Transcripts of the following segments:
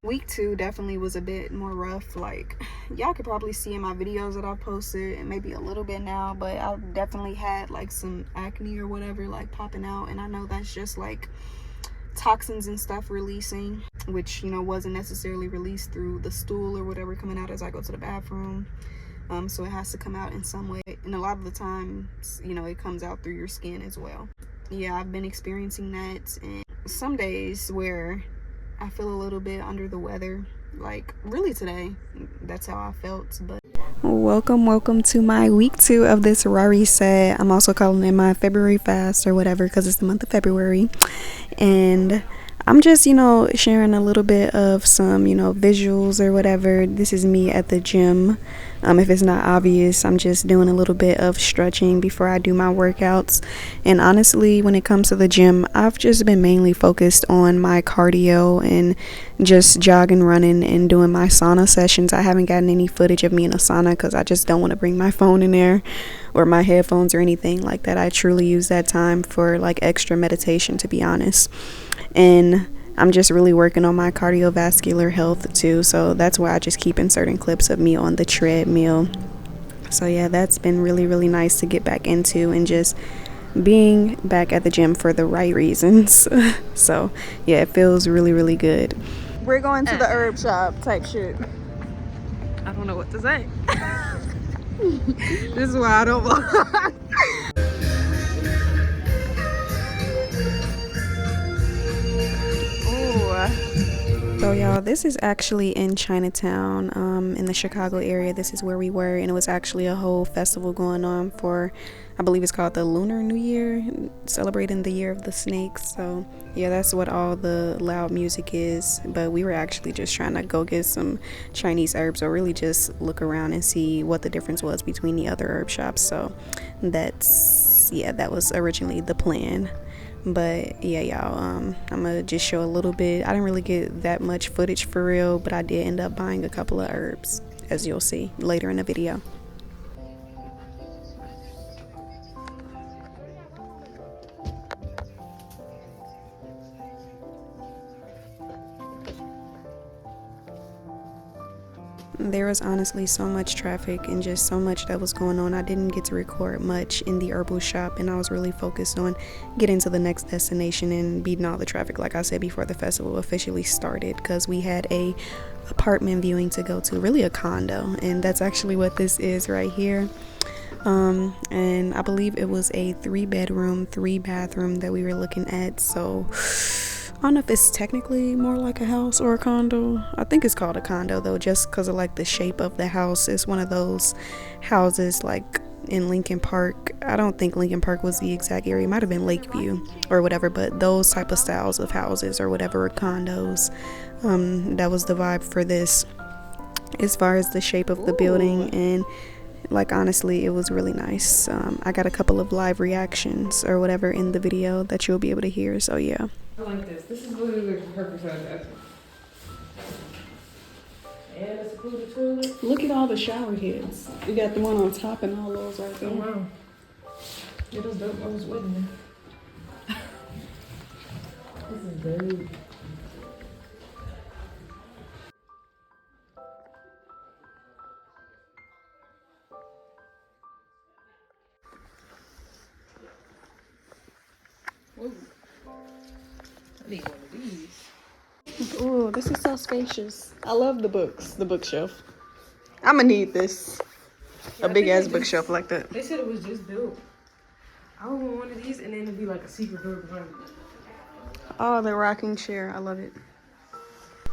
Week 2 definitely was a bit more rough. Like, y'all could probably see in my videos that I posted, and maybe a little bit now, but I definitely had like some acne or whatever like popping out, and I know that's just like toxins and stuff releasing, which, you know, wasn't necessarily released through the stool or whatever coming out as I go to the bathroom. So it has to come out in some way, and a lot of the times, you know, it comes out through your skin as well. Yeah, I've been experiencing that, and some days where I feel a little bit under the weather, like really today, that's how I felt. But welcome to my week 2 of this raw reset. I'm also calling it my February fast or whatever, because it's the month of February, and I'm just, you know, sharing a little bit of some, you know, visuals or whatever. This is me at the gym. If it's not obvious, I'm just doing a little bit of stretching before I do my workouts. And honestly, when it comes to the gym, I've just been mainly focused on my cardio and just jogging, running, and doing my sauna sessions. I haven't gotten any footage of me in a sauna because I just don't want to bring my phone in there or my headphones or anything like that. I truly use that time for like extra meditation, to be honest. And I'm just really working on my cardiovascular health too, so that's why I just keep inserting clips of me on the treadmill. So yeah, that's been really nice to get back into and just being back at the gym for the right reasons. So yeah, it feels really good. We're going to the herb shop type shit. I don't know what to say. This is why I don't vlog. So y'all, this is actually in Chinatown, in the Chicago area. This is where we were, and it was actually a whole festival going on for, I believe it's called the Lunar New Year, celebrating the year of the snakes. So yeah, that's what all the loud music is. But we were actually just trying to go get some Chinese herbs, or really just look around and see what the difference was between the other herb shops. So that's, yeah, that was originally the plan. But yeah, y'all, I'm gonna just show a little bit. I didn't really get that much footage for real, but I did end up buying a couple of herbs, as you'll see later in the video. There was honestly so much traffic and just so much that was going on. I didn't get to record much in the herbal shop, and I was really focused on getting to the next destination and beating all the traffic, like I said, before the festival officially started, because we had a apartment viewing to go to, really a condo, and that's actually what this is right here. And I believe it was a 3-bedroom, 3-bathroom that we were looking at. So I don't know if it's technically more like a house or a condo. I think it's called a condo though, just because of like the shape of the house. It's one of those houses like in Lincoln Park. I don't think Lincoln Park was the exact area. It might have been Lakeview or whatever, but those type of styles of houses or whatever, condos. That was the vibe for this, as far as the shape of the building. And like, honestly, it was really nice. I got a couple of live reactions or whatever in the video that you'll be able to hear. So yeah. I like this. This is literally the perfect size bathroom. And it's a cool toilet. Look at all the shower heads. You got the one on top and all those right there. Oh wow. It was dope. I was waiting there. This is dope. Whoa. I need one of these. Oh, this is so spacious. I love the books, the bookshelf. I'm gonna need this. A big ass bookshelf like that. They said it was just built. I would want one of these, and then it'd be like a secret door behind it. Oh, the rocking chair. I love it.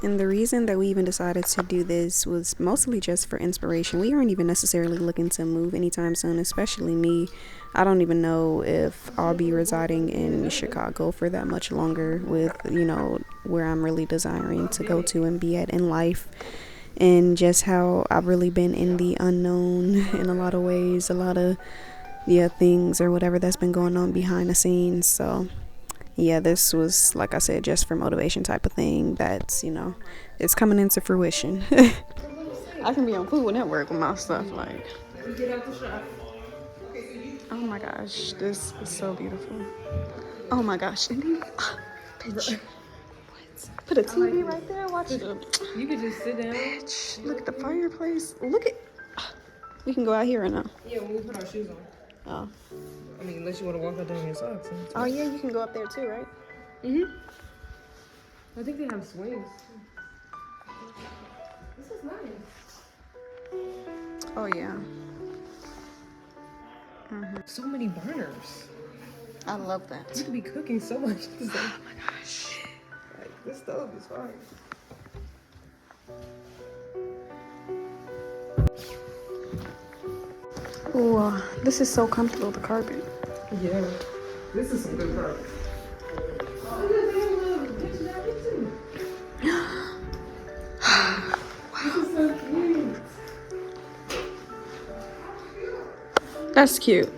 And the reason that we even decided to do this was mostly just for inspiration. We weren't even necessarily looking to move anytime soon, especially me. I don't even know if I'll be residing in Chicago for that much longer, with, you know, where I'm really desiring to go to and be at in life. And just how I've really been in the unknown in a lot of ways, a lot of things or whatever that's been going on behind the scenes. So yeah, this was, like I said, just for motivation type of thing. That's, you know, it's coming into fruition. I can be on Food Network with my stuff, like. Oh my gosh, this is so beautiful. Oh my gosh, bitch. What? Put a TV right there. Watch it. You could just sit down. Bitch, look at the fireplace. Look at. We can go out here or no? Yeah, when we put our shoes on. Oh. I mean, unless you want to walk out there in your socks. Oh yeah, you can go up there too, right? I think they have swings. This is nice. Oh yeah. So many burners. I love that. You could be cooking so much. Oh my gosh. Like, this stove is fire. Oh, this is so comfortable, the carpet. Yeah. This is some good carpet. This is so cute. That's cute.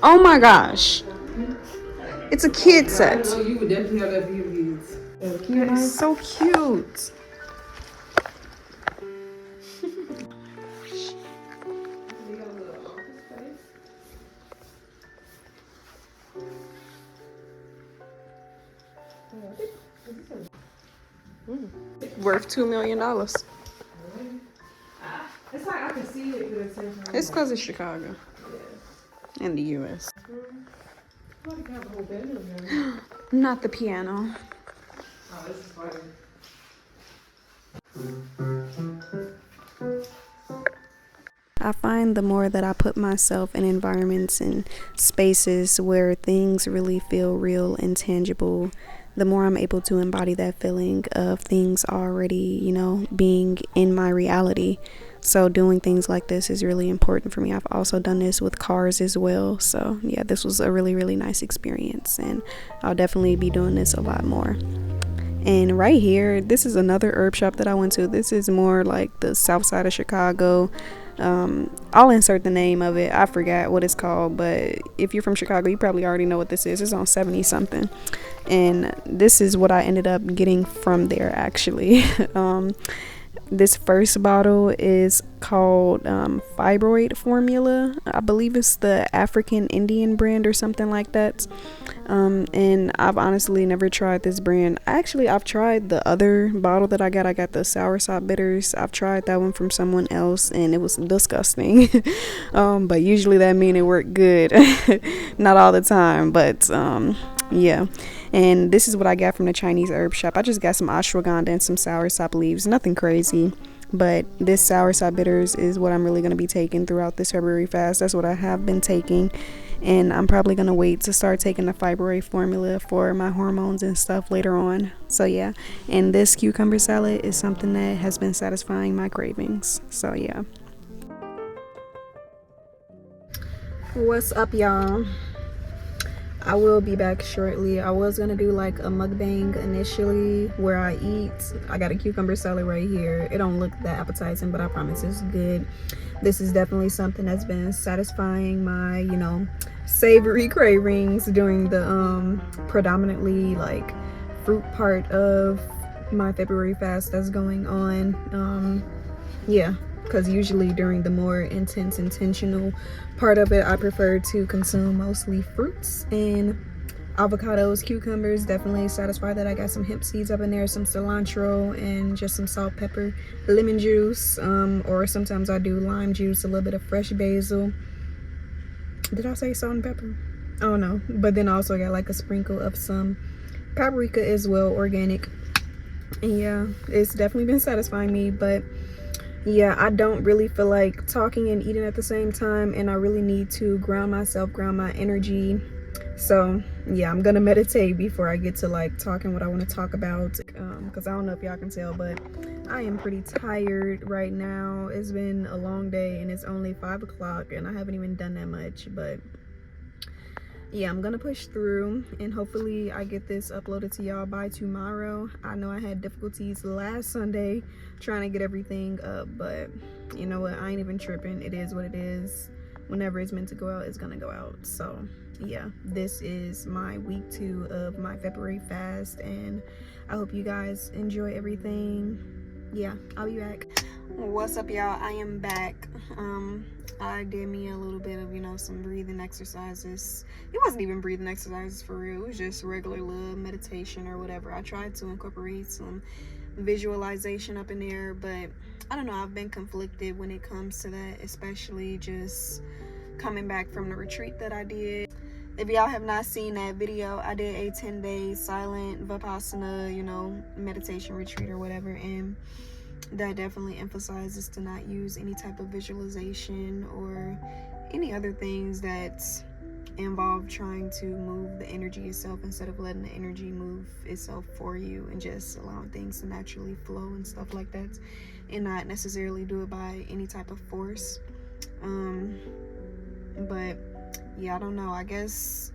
Oh my gosh. It's a kid set. I know you would definitely have that for your kids. It's so cute. Worth $2 million. It's like I can see it, but at the same time. It's because it's Chicago and the U.S. I like to have a whole bedroom there. Not the piano. Oh, this is fire. I find the more that I put myself in environments and spaces where things really feel real and tangible, the more I'm able to embody that feeling of things already, you know, being in my reality. So doing things like this is really important for me. I've also done this with cars as well. So yeah, this was a really, really nice experience, and I'll definitely be doing this a lot more. And right here, this is another herb shop that I went to. This is more like the south side of Chicago. I'll insert the name of it. I forgot what it's called, but if you're from Chicago, you probably already know what this is. It's on 70 something, and this is what I ended up getting from there actually. This first bottle is called Fibroid Formula. I believe it's the African Indian brand or something like that. And I've honestly never tried this brand. I've tried the other bottle that I got. I got the soursop bitters. I've tried that one from someone else, and it was disgusting. But usually that means it worked good. Not all the time, but yeah. And this is what I got from the Chinese herb shop. I just got some ashwagandha and some soursop leaves. Nothing crazy. But this soursop bitters is what I'm really going to be taking throughout this February fast. That's what I have been taking. And I'm probably going to wait to start taking the Fibroid Formula for my hormones and stuff later on. So yeah. And this cucumber salad is something that has been satisfying my cravings. So yeah. What's up, y'all? I will be back shortly. I was gonna do like a mukbang initially where I eat. I got a cucumber salad right here. It don't look that appetizing, but I promise it's good. This is definitely something that's been satisfying my, you know, savory cravings during the predominantly like fruit part of my February fast that's going on. Yeah, because usually during the more intentional part of it, I prefer to consume mostly fruits and avocados. Cucumbers definitely satisfy that. I got some hemp seeds up in there, some cilantro, and just some salt, pepper, lemon juice, or sometimes I do lime juice, a little bit of fresh basil. Did I say salt and pepper? Oh no. But then also got like a sprinkle of some paprika as well, organic. And yeah, it's definitely been satisfying me. But yeah, I don't really feel like talking and eating at the same time, and I really need to ground myself, ground my energy. So yeah, I'm gonna meditate before I get to like talking what I want to talk about, because I don't know if y'all can tell, but I am pretty tired right now. It's been a long day and it's only 5 o'clock and I haven't even done that much. But yeah, I'm gonna push through and hopefully I get this uploaded to y'all by tomorrow. I know I had difficulties last Sunday trying to get everything up, but you know what, I ain't even tripping. It is what it is. Whenever it's meant to go out, it's gonna go out. So yeah, this is my week 2 of my February fast, and I hope you guys enjoy everything. Yeah, I'll be back. What's up, y'all? I am back. I did me a little bit of, some breathing exercises. It wasn't even breathing exercises for real. It was just regular little meditation or whatever. I tried to incorporate some visualization up in there, but I don't know. I've been conflicted when it comes to that, especially just coming back from the retreat that I did. If y'all have not seen that video, I did a 10-day silent Vipassana, meditation retreat or whatever, and that definitely emphasizes to not use any type of visualization or any other things that involve trying to move the energy itself instead of letting the energy move itself for you and just allowing things to naturally flow and stuff like that, and not necessarily do it by any type of force. But yeah, I don't know. I guess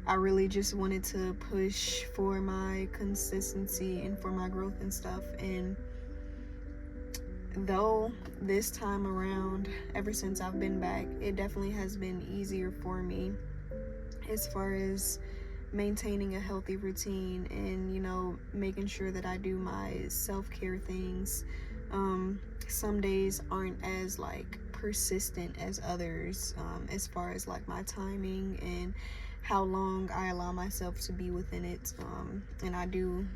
I really just wanted to push for my consistency and for my growth and stuff. And though this time around, ever since I've been back, it definitely has been easier for me as far as maintaining a healthy routine and, making sure that I do my self-care things. Some days aren't as persistent as others, as far as my timing and how long I allow myself to be within it. And I do,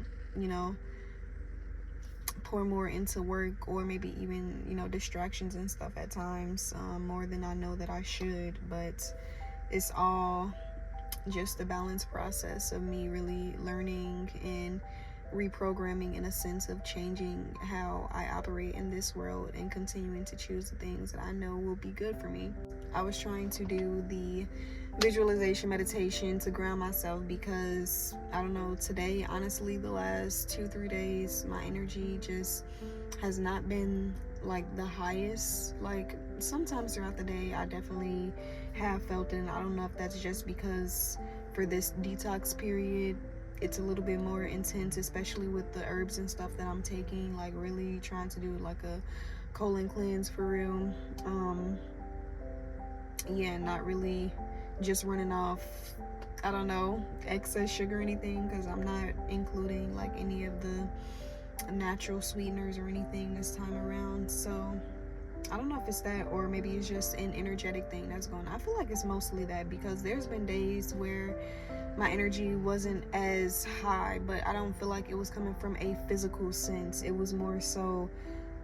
pour more into work or maybe even distractions and stuff at times, more than I know that I should, but it's all just a balanced process of me really learning and reprogramming, in a sense of changing how I operate in this world and continuing to choose the things that I know will be good for me. I was trying to do the visualization meditation to ground myself because I don't know, today, honestly, the last 2-3 days, my energy just has not been the highest. Sometimes throughout the day I definitely have felt it, and I don't know if that's just because for this detox period it's a little bit more intense, especially with the herbs and stuff that I'm taking, really trying to do a colon cleanse for real. Not really just running off, I don't know, excess sugar or anything, because I'm not including any of the natural sweeteners or anything this time around. So I don't know if it's that, or maybe it's just an energetic thing that's going on. I feel like it's mostly that, because there's been days where my energy wasn't as high, but I don't feel like it was coming from a physical sense. It was more so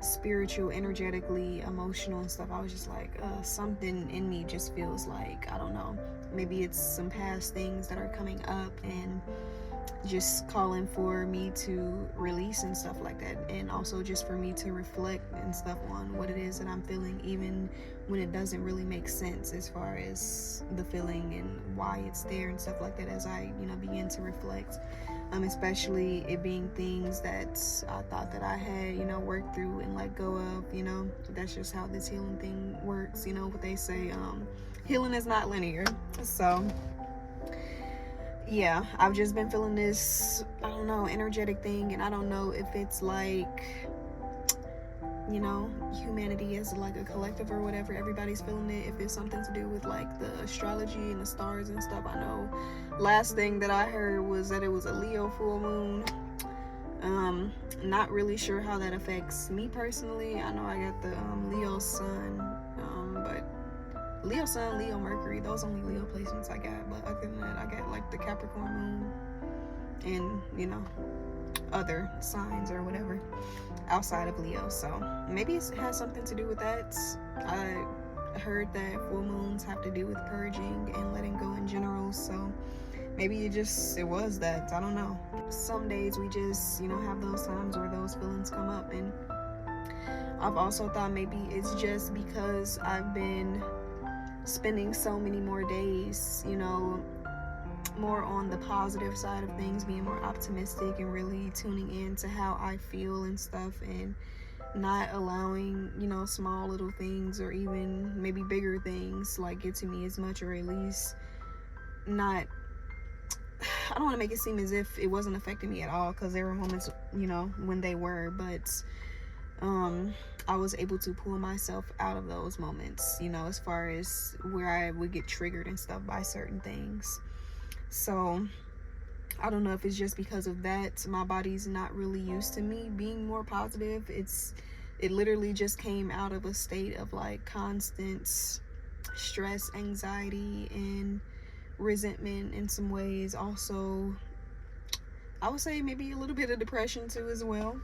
spiritual, energetically, emotional and stuff. I was just something in me just feels I don't know, maybe it's some past things that are coming up and just calling for me to release and stuff like that, and also just for me to reflect and stuff on what it is that I'm feeling, even when it doesn't really make sense as far as the feeling and why it's there and stuff like that, as I begin to reflect, especially it being things that I thought that I had worked through and let go of. That's just how this healing thing works. What they say, healing is not linear. So yeah, I've just been feeling this, I don't know, energetic thing, and I don't know if it's humanity as a collective or whatever, everybody's feeling it, if it's something to do with the astrology and the stars and stuff. I know last thing that I heard was that it was a Leo full moon. Not really sure how that affects me personally. I know I got the Leo sun, but Leo sun, Leo Mercury, those only Leo placements I got. But other than that, I got the Capricorn moon and other signs or whatever outside of Leo. So maybe it has something to do with that. I heard that full moons have to do with purging and letting go in general. So maybe it was that. I don't know. Some days we just have those times where those feelings come up, and I've also thought maybe it's just because I've been spending so many more days, more on the positive side of things, being more optimistic and really tuning in to how I feel and stuff, and not allowing, small little things or even maybe bigger things get to me as much, or at least not. I don't want to make it seem as if it wasn't affecting me at all, because there were moments, when they were, but I was able to pull myself out of those moments, as far as where I would get triggered and stuff by certain things. So I don't know if it's just because of that. My body's not really used to me being more positive. It's it literally just came out of a state of like constant stress, anxiety, and resentment in some ways. Also, I would say maybe a little bit of depression too as well.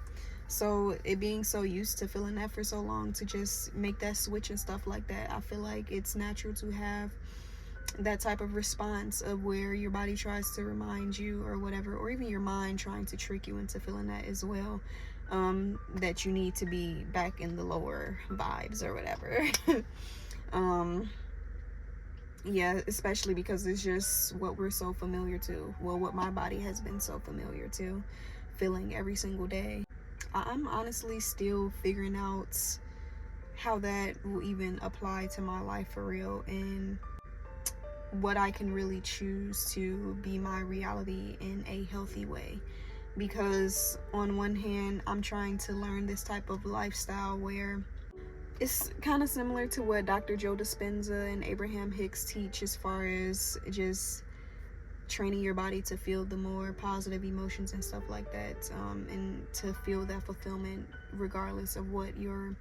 So it being so used to feeling that for so long, to just make that switch and stuff like that, I feel like it's natural to have that type of response of where your body tries to remind you or whatever, or even your mind trying to trick you into feeling that as well, that you need to be back in the lower vibes or whatever. Yeah, especially because it's just what we're so familiar to. Well, what my body has been so familiar to feeling every single day. I'm honestly still figuring out how that will even apply to my life for real, and what I can really choose to be my reality in a healthy way. Because on one hand, I'm trying to learn this type of lifestyle where it's kind of similar to what Dr. Joe Dispenza and Abraham Hicks teach, as far as just training your body to feel the more positive emotions and stuff like that, and to feel that fulfillment regardless of what your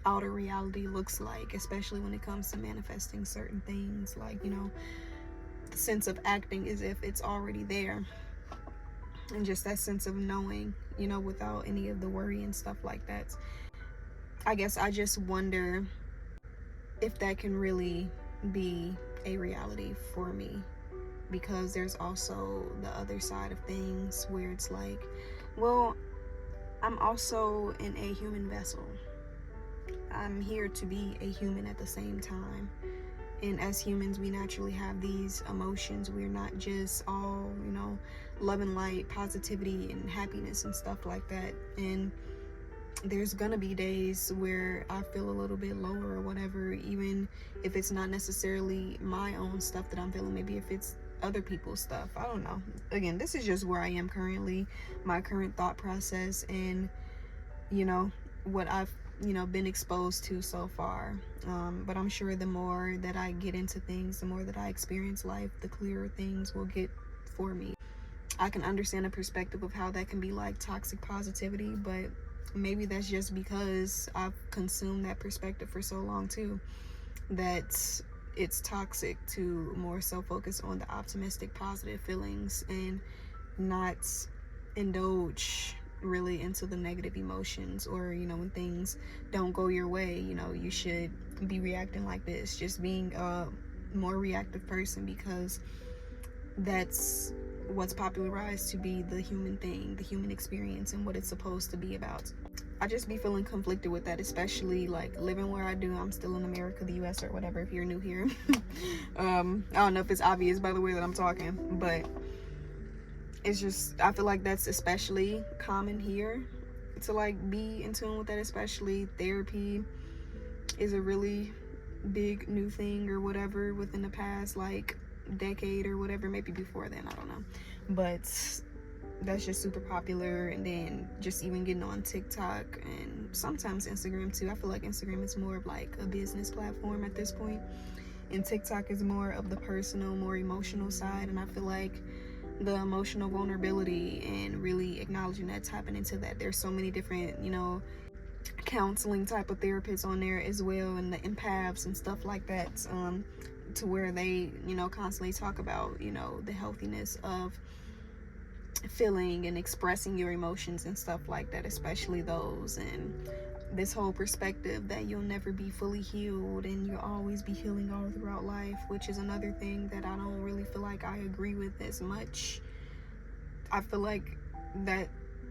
outer reality looks like, especially when it comes to manifesting certain things, like, you know, the sense of acting as if it's already there, and just that sense of knowing, you know, without any of the worry and stuff like that. I guess I just wonder if that can really be a reality for me, because there's also the other side of things where it's like, well, I'm also in a human vessel. I'm here to be a human at the same time. And as humans, we naturally have these emotions. We're not just all, you know, love and light, positivity and happiness and stuff like that. And there's gonna be days where I feel a little bit lower or whatever, even if it's not necessarily my own stuff that I'm feeling. Maybe if it's other people's stuff, I don't know. Again, this is just where I am currently, my current thought process, and, you know, what I've, you know, been exposed to so far. But I'm sure the more that I get into things, the more that I experience life, the clearer things will get for me. I can understand the perspective of how that can be like toxic positivity, but maybe that's just because I've consumed that perspective for so long too, that it's toxic to more so focus on the optimistic, positive feelings and not indulge really into the negative emotions, or, you know, when things don't go your way, you know, you should be reacting like this, just being a more reactive person, because that's what's popularized to be the human thing, the human experience, and what it's supposed to be about. I just be feeling conflicted with that, especially like living where I do. I'm still in America, the US, or whatever, if you're new here. I don't know if it's obvious by the way that I'm talking, but it's just, I feel like that's especially common here, to like be in tune with that. Especially therapy is a really big new thing or whatever within the past like decade or whatever, maybe before then, I don't know, but that's just super popular. And then just even getting on TikTok and sometimes Instagram too. I feel like Instagram is more of like a business platform at this point, and TikTok is more of the personal, more emotional side. And I feel like the emotional vulnerability and really acknowledging that, tapping into that, there's so many different, you know, counseling type of therapists on there as well, and the empaths and stuff like that, to where they, you know, constantly talk about, you know, the healthiness of feeling and expressing your emotions and stuff like that, especially those, and this whole perspective that you'll never be fully healed and you'll always be healing all throughout life, which is another thing that I don't really feel like I agree with as much. I feel like that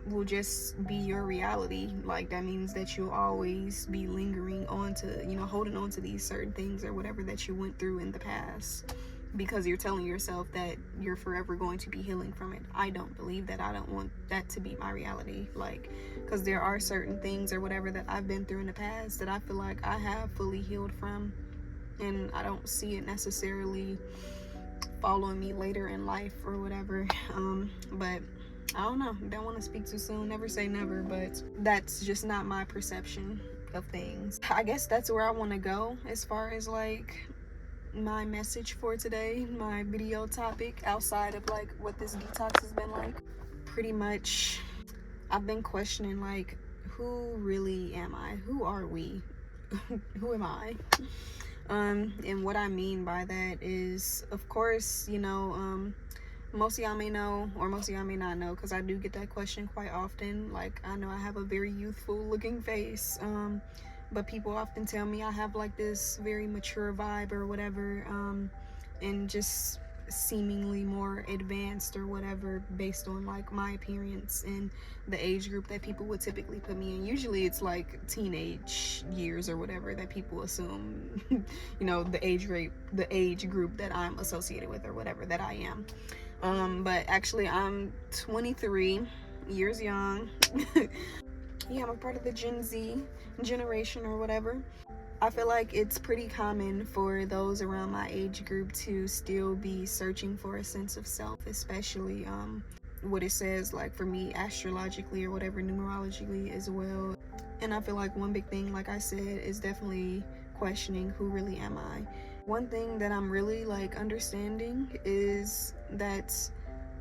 will just be your reality. Like, that means that you'll always be lingering on to, you know, holding on to these certain things or whatever that you went through in the past, because you're telling yourself that you're forever going to be healing from it. I don't believe that. I don't want that to be my reality. Like, because there are certain things or whatever that I've been through in the past that I feel like I have fully healed from, and I don't see it necessarily following me later in life or whatever. But I don't know, don't want to speak too soon, never say never, but that's just not my perception of things. I guess that's where I want to go as far as like my message for today, my video topic, outside of like what this detox has been like. Pretty much I've been questioning like who really am I? Who are we? Who am I? And what I mean by that is, of course, most of y'all may know, or most of y'all may not know, because I do get that question quite often. Like, I know I have a very youthful looking face, but people often tell me I have like this very mature vibe or whatever, and just seemingly more advanced or whatever based on like my appearance and the age group that people would typically put me in. Usually it's like teenage years or whatever that people assume the age group that I'm associated with or whatever that I am. But actually I'm 23 years young. Yeah, I'm a part of the Gen Z generation or whatever. I feel like it's pretty common for those around my age group to still be searching for a sense of self, especially what it says, like for me, astrologically or whatever, numerologically as well. And I feel like one big thing, like I said, is definitely questioning who really am I. One thing that I'm really like understanding is that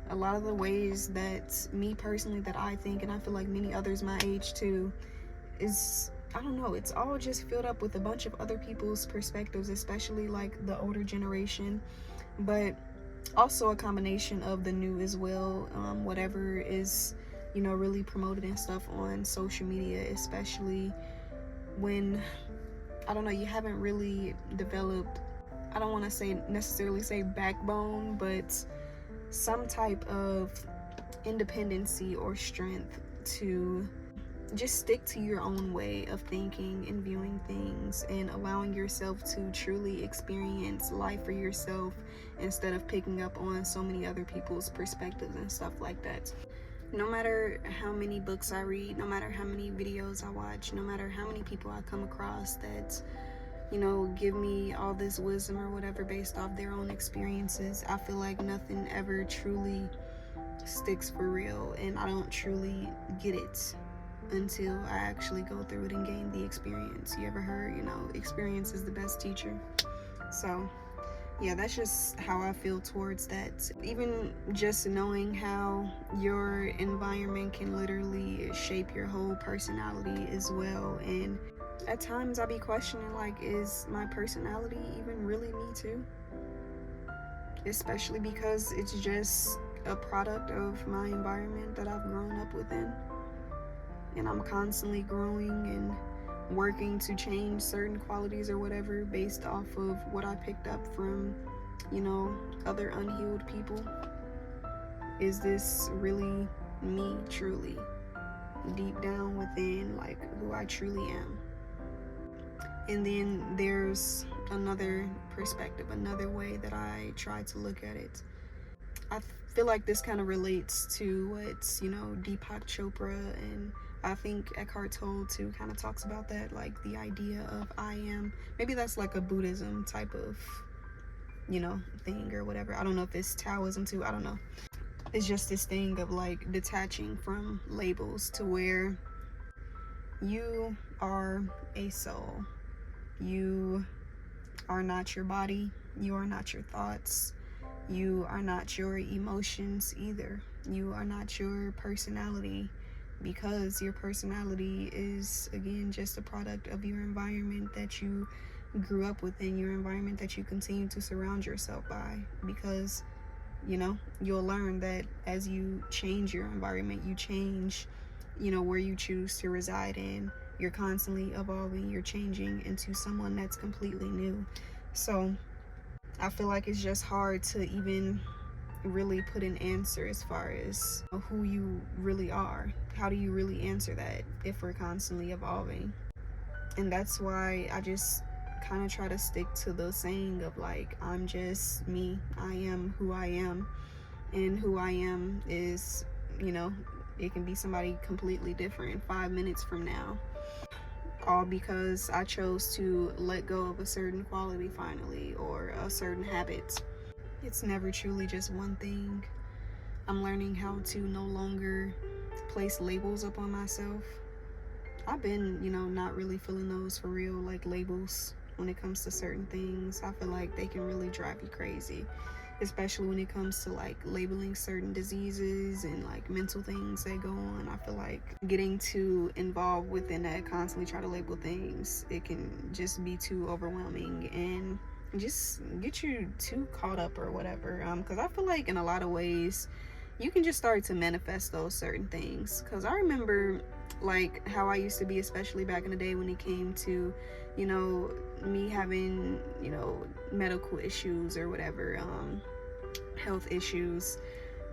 a lot of the ways that me personally that I think, and I feel like many others my age too, is, I don't know, it's all just filled up with a bunch of other people's perspectives, especially like the older generation, but also a combination of the new as well. Whatever is really promoted and stuff on social media, especially when, I don't know, you haven't really developed, I don't want to necessarily say backbone, but some type of independency or strength to just stick to your own way of thinking and viewing things and allowing yourself to truly experience life for yourself instead of picking up on so many other people's perspectives and stuff like that. No matter how many books I read, no matter how many videos I watch, no matter how many people I come across that give me all this wisdom or whatever based off their own experiences, I feel like nothing ever truly sticks for real, and I don't truly get it until I actually go through it and gain the experience. You ever heard, experience is the best teacher? So yeah, that's just how I feel towards that. Even just knowing how your environment can literally shape your whole personality as well. And at times I be questioning, like, is my personality even really me too? Especially because it's just a product of my environment that I've grown up within. And I'm constantly growing and working to change certain qualities or whatever based off of what I picked up from, other unhealed people. Is this really me truly? Deep down within, like, who I truly am. And then there's another perspective, another way that I try to look at it. I feel like this kind of relates to what, Deepak Chopra and I think Eckhart Tolle too kind of talks about that, like the idea of I am. Maybe that's like a Buddhism type of, thing or whatever. I don't know if it's Taoism too. I don't know. It's just this thing of like detaching from labels to where you are a soul. You are not your body. You are not your thoughts. You are not your emotions either. You are not your personality, because your personality is, again, just a product of your environment that you grew up within, your environment that you continue to surround yourself by. Because, you'll learn that as you change your environment, you change, where you choose to reside in. You're constantly evolving, you're changing into someone that's completely new. So I feel like it's just hard to even really put an answer as far as who you really are. How do you really answer that if we're constantly evolving? And that's why I just kind of try to stick to the saying of like, I'm just me. I am who I am. And who I am is, it can be somebody completely different 5 minutes from now. All because I chose to let go of a certain quality finally, or a certain habit. It's never truly just one thing. I'm learning how to no longer place labels up on myself. I've been, not really feeling those for real, like labels when it comes to certain things. I feel like they can really drive you crazy. especially when it comes to like labeling certain diseases and like mental things that go on. I feel like getting too involved within that, constantly try to label things, it can just be too overwhelming and just get you too caught up or whatever. Because I feel like in a lot of ways you can just start to manifest those certain things. Because I remember like how I used to be, especially back in the day when it came to, you know, me having, you know, medical issues or whatever, health issues.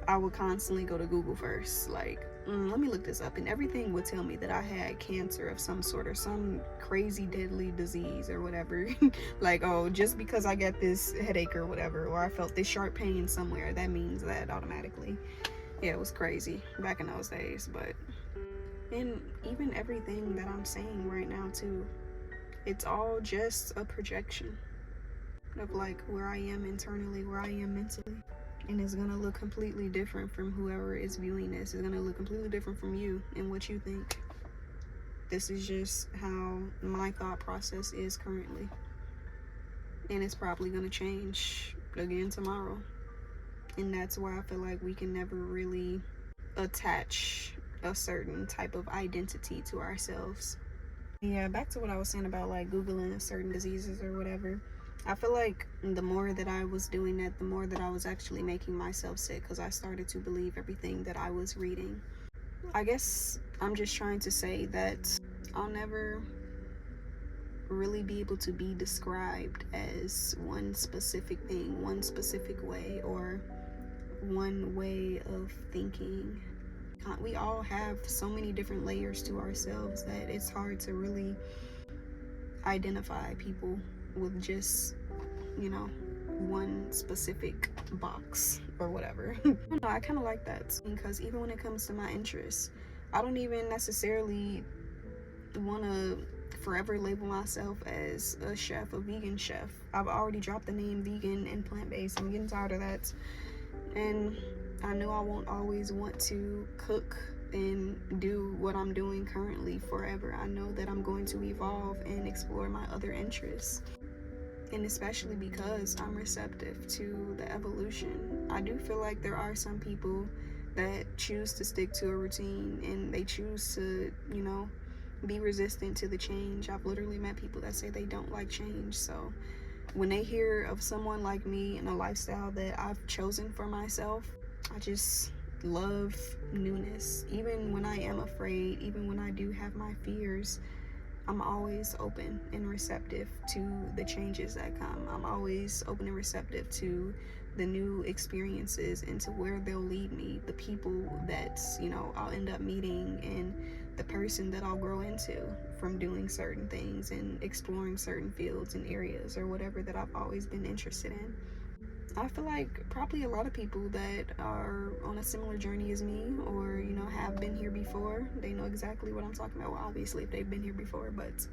I would constantly go to Google first, like, let me look this up, and everything would tell me that I had cancer of some sort or some crazy deadly disease or whatever. Like, oh, just because I got this headache or whatever, or I felt this sharp pain somewhere, that means that automatically. Yeah, it was crazy back in those days. But and even everything that I'm saying right now too, it's all just a projection of like where I am internally, where I am mentally. And it's gonna look completely different from whoever is viewing this. It's gonna look completely different from you and what you think. This is just how my thought process is currently. And it's probably gonna change again tomorrow. And that's why I feel like we can never really attach a certain type of identity to ourselves. Yeah, back to what I was saying about like Googling certain diseases or whatever. I feel like the more that I was doing that, the more that I was actually making myself sick, because I started to believe everything that I was reading. I guess I'm just trying to say that I'll never really be able to be described as one specific thing, one specific way, or one way of thinking. We all have so many different layers to ourselves that it's hard to really identify people with just, you know, one specific box or whatever. I don't know, I kind of like that, because even when it comes to my interests, I don't even necessarily want to forever label myself as a chef, a vegan chef. I've already dropped the name vegan and plant-based. I'm getting tired of that. And I know I won't always want to cook and do what I'm doing currently forever. I know that I'm going to evolve and explore my other interests. And especially because I'm receptive to the evolution. I do feel like there are some people that choose to stick to a routine and they choose to, you know, be resistant to the change. I've literally met people that say they don't like change. So when they hear of someone like me and a lifestyle that I've chosen for myself, I just love newness. Even when I am afraid, even when I do have my fears, I'm always open and receptive to the changes that come. I'm always open and receptive to the new experiences and to where they'll lead me, the people that, you know, I'll end up meeting, and the person that I'll grow into from doing certain things and exploring certain fields and areas or whatever that I've always been interested in. I feel like probably a lot of people that are on a similar journey as me, or, you know, have been here before, they know exactly what I'm talking about. Well, obviously if they've been here before, but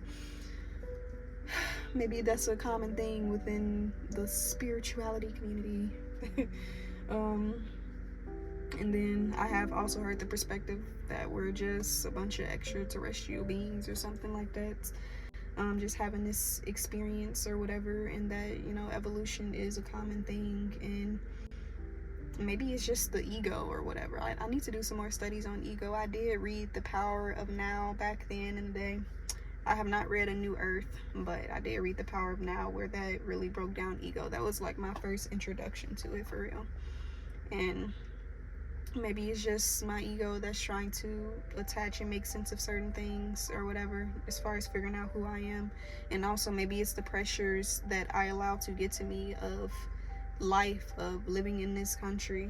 maybe that's a common thing within the spirituality community. And then I have also heard the perspective that we're just a bunch of extraterrestrial beings or something like that, just having this experience or whatever, and that, you know, evolution is a common thing, and maybe it's just the ego or whatever. I need to do some more studies on ego. I did read The Power of Now back then in the day. I have not read A New Earth, but I did read The Power of Now, where that really broke down ego. That was like my first introduction to it, for real. And maybe it's just my ego that's trying to attach and make sense of certain things or whatever, as far as figuring out who I am. And also maybe it's the pressures that I allow to get to me of life, of living in this country,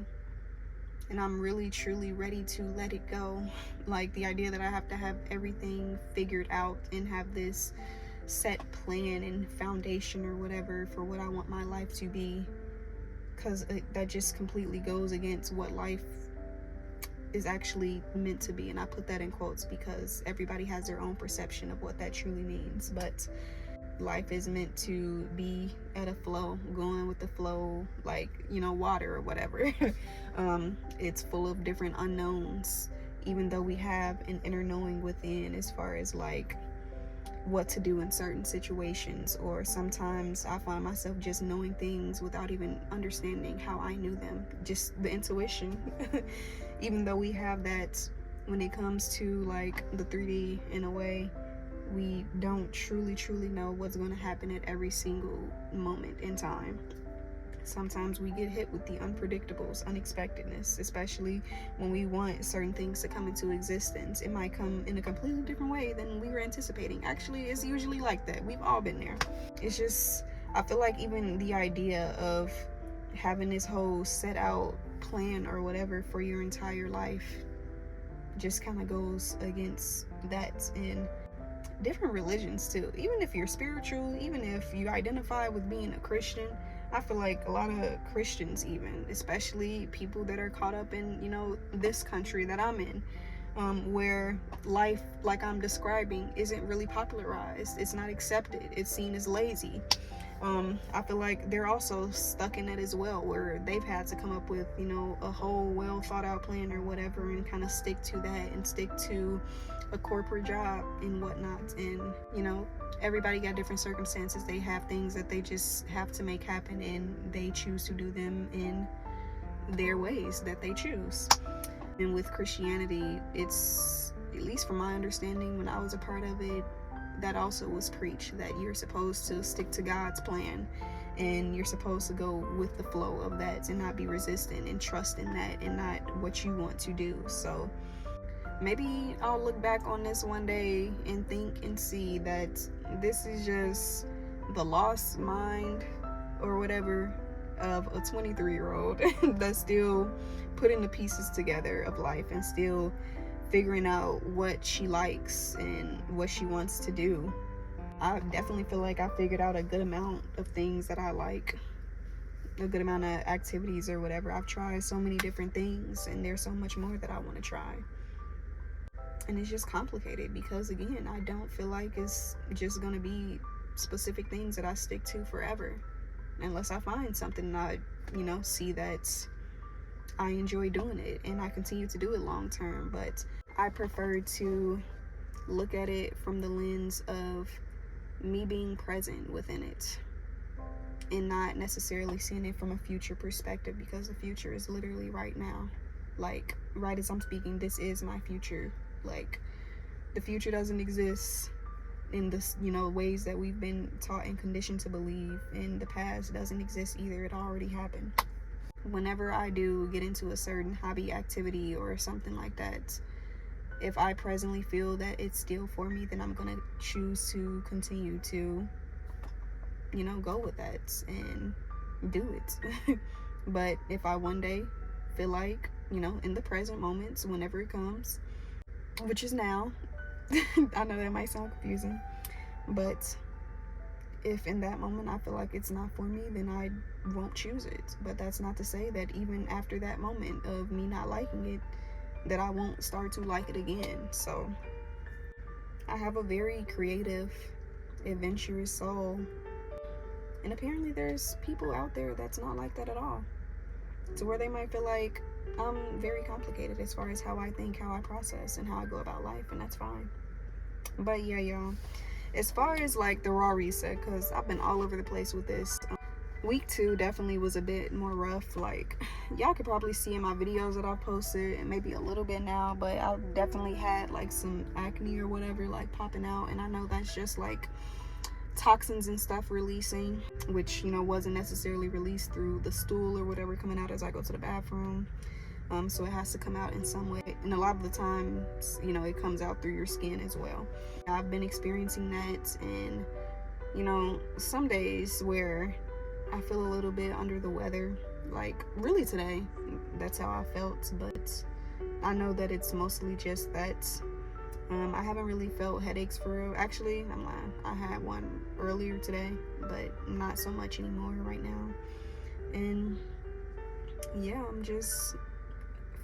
and I'm really truly ready to let it go. Like the idea that I have to have everything figured out and have this set plan and foundation or whatever for what I want my life to be, because that just completely goes against what life is actually meant to be. And I put that in quotes because everybody has their own perception of what that truly means, but life is meant to be at a flow, going with the flow, like, you know, water or whatever. It's full of different unknowns, even though we have an inner knowing within, as far as like what to do in certain situations, or sometimes I find myself just knowing things without even understanding how I knew them, just the intuition. Even though we have that when it comes to like the 3D, in a way, we don't truly know what's going to happen at every single moment in time. Sometimes we get hit with the unpredictables, unexpectedness, especially when we want certain things to come into existence. It might come in a completely different way than we were anticipating. Actually, it's usually like that. We've all been there. It's just, I feel like even the idea of having this whole set out plan or whatever for your entire life just kind of goes against that in different religions too. Even if you're spiritual, even if you identify with being a Christian, I feel like a lot of Christians, even, especially people that are caught up in, this country that I'm in, where life, like I'm describing, isn't really popularized. It's not accepted. It's seen as lazy. I feel like they're also stuck in it as well, where they've had to come up with, a whole well thought out plan or whatever, and kind of stick to that and stick to a corporate job and whatnot. And, everybody got different circumstances. They have things that they just have to make happen, and they choose to do them in their ways that they choose. And with Christianity, it's, at least from my understanding when I was a part of it, that also was preached, that you're supposed to stick to God's plan, and you're supposed to go with the flow of that and not be resistant and trust in that and not what you want to do. So maybe I'll look back on this one day and think and see that this is just the lost mind or whatever of a 23-year-old that's still putting the pieces together of life and still figuring out what she likes and what she wants to do. I definitely feel like I figured out a good amount of things that I like, a good amount of activities or whatever. I've tried so many different things, and there's so much more that I want to try. And it's just complicated because, again, I don't feel like it's just going to be specific things that I stick to forever, unless I find something and I, see that I enjoy doing it and I continue to do it long term. But I prefer to look at it from the lens of me being present within it and not necessarily seeing it from a future perspective, because the future is literally right now. Like, right as I'm speaking, this is my future. Like, the future doesn't exist in this, ways that we've been taught and conditioned to believe. And the past doesn't exist either. It already happened. Whenever I do get into a certain hobby, activity, or something like that, if I presently feel that it's still for me, then I'm gonna choose to continue to, go with that and do it. But if I one day feel like, in the present moments, whenever it comes, which is now, I know that might sound confusing, but if in that moment I feel like it's not for me, then I won't choose it. But that's not to say that even after that moment of me not liking it, that I won't start to like it again. So I have a very creative, adventurous soul, and apparently there's people out there that's not like that at all, to where they might feel like I'm very complicated as far as how I think, how I process, and how I go about life, and that's fine. But yeah, y'all, as far as like the raw reset, because I've been all over the place with this, week 2 definitely was a bit more rough. Like, y'all could probably see in my videos that I've posted, and maybe a little bit now, but I definitely had like some acne or whatever like popping out, and I know that's just like toxins and stuff releasing, which wasn't necessarily released through the stool or whatever coming out as I go to the bathroom. So it has to come out in some way, and a lot of the times it comes out through your skin as well. I've been experiencing that, and some days where I feel a little bit under the weather, like really today, that's how I felt. But I know that it's mostly just that. I haven't really felt headaches for real. Actually, I'm lying. I had one earlier today, but not so much anymore right now. And yeah, I'm just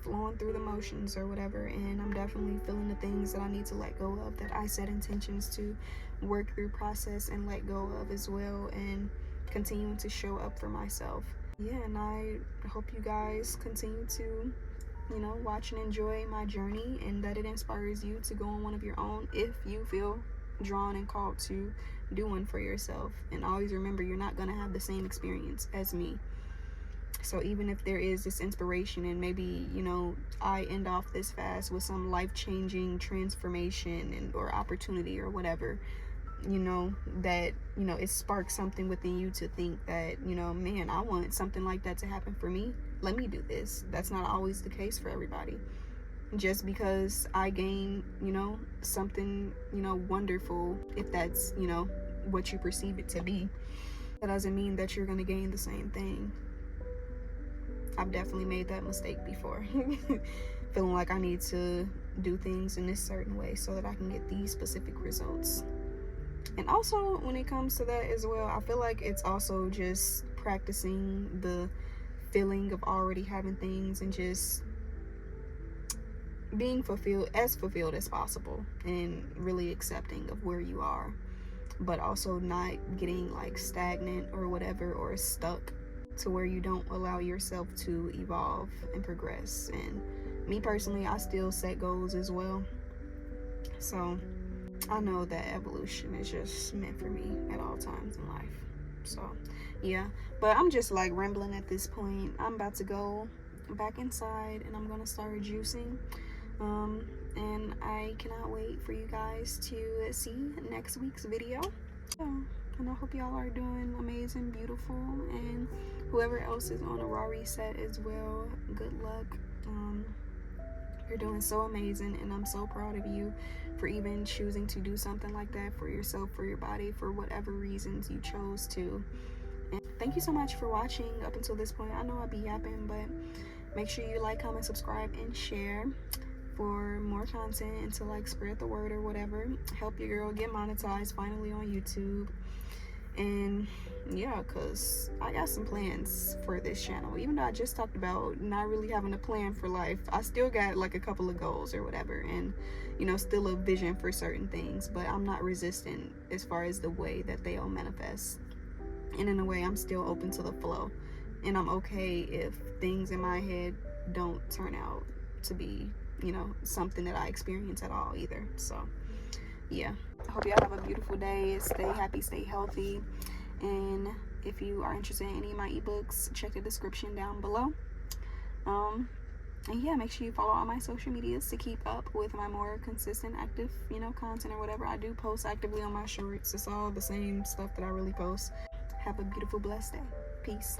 flowing through the motions or whatever, and I'm definitely feeling the things that I need to let go of, that I set intentions to work through, process, and let go of as well, and continuing to show up for myself. Yeah, and I hope you guys continue to watch and enjoy my journey, and that it inspires you to go on one of your own if you feel drawn and called to do one for yourself. And always remember, you're not going to have the same experience as me. So even if there is this inspiration, and maybe, you know, I end off this fast with some life-changing transformation and or opportunity or whatever, you know, that, you know, it sparks something within you to think that, you know, man, I want something like that to happen for me. Let me do this. That's not always the case for everybody. Just because I gain, you know, something, you know, wonderful, if that's, you know, what you perceive it to be, that doesn't mean that you're going to gain the same thing. I've definitely made that mistake before. Feeling like I need to do things in this certain way so that I can get these specific results. And also, when it comes to that as well, I feel like it's also just practicing the feeling of already having things and just being fulfilled as possible, and really accepting of where you are, but also not getting like stagnant or whatever, or stuck to where you don't allow yourself to evolve and progress. And me personally, I still set goals as well, so I know that evolution is just meant for me at all times in life. So yeah, but I'm just like rambling at this point. I'm about to go back inside and I'm gonna start juicing, and I cannot wait for you guys to see next week's video. Yeah, and I hope y'all are doing amazing, beautiful, and whoever else is on a raw reset as well, good luck. You're doing so amazing, and I'm so proud of you for even choosing to do something like that for yourself, for your body, for whatever reasons you chose to. And thank you so much for watching up until this point. I know I'll be yapping, but make sure you like, comment, subscribe, and share for more content, and to like spread the word or whatever. Help your girl get monetized finally on YouTube. And yeah, because I got some plans for this channel. Even though I just talked about not really having a plan for life, I still got like a couple of goals or whatever, and you know, still a vision for certain things. But I'm not resistant as far as the way that they all manifest, and in a way I'm still open to the flow, and I'm okay if things in my head don't turn out to be, you know, something that I experience at all either. So yeah, I hope y'all have a beautiful day. Stay happy, stay healthy, and if you are interested in any of my ebooks, check the description down below. And yeah, make sure you follow all my social medias to keep up with my more consistent, active, you know, content or whatever. I do post actively on my shorts. It's all the same stuff that I really post. Have a beautiful, blessed day. Peace.